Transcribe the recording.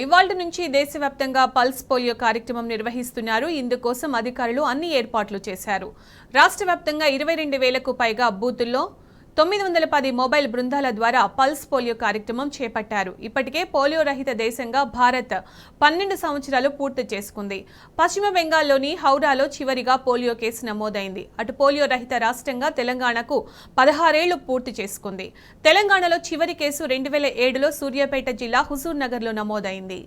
ఇవాళ్టి నుంచి దేశవ్యాప్తంగా పల్స్ పోలియో కార్యక్రమం నిర్వహిస్తున్నారు. ఇందుకోసం అధికారులు అన్ని ఏర్పాట్లు చేశారు. రాష్ట్ర వ్యాప్తంగా 22,000కు పైగా బూతుల్లో 910 మొబైల్ బృందాల ద్వారా పల్స్ పోలియో కార్యక్రమం చేపట్టారు. ఇప్పటికే పోలియో రహిత దేశంగా భారత్ 12 సంవత్సరాలు పూర్తి చేసుకుంది. పశ్చిమ బెంగాల్లోని హౌరాలో చివరిగా పోలియో కేసు నమోదైంది. అటు పోలియో రహిత రాష్ట్రంగా తెలంగాణకు 16 ఏళ్లు పూర్తి చేసుకుంది. తెలంగాణలో చివరి కేసు 2007లో సూర్యాపేట జిల్లా హుజూర్ నగర్లో నమోదైంది.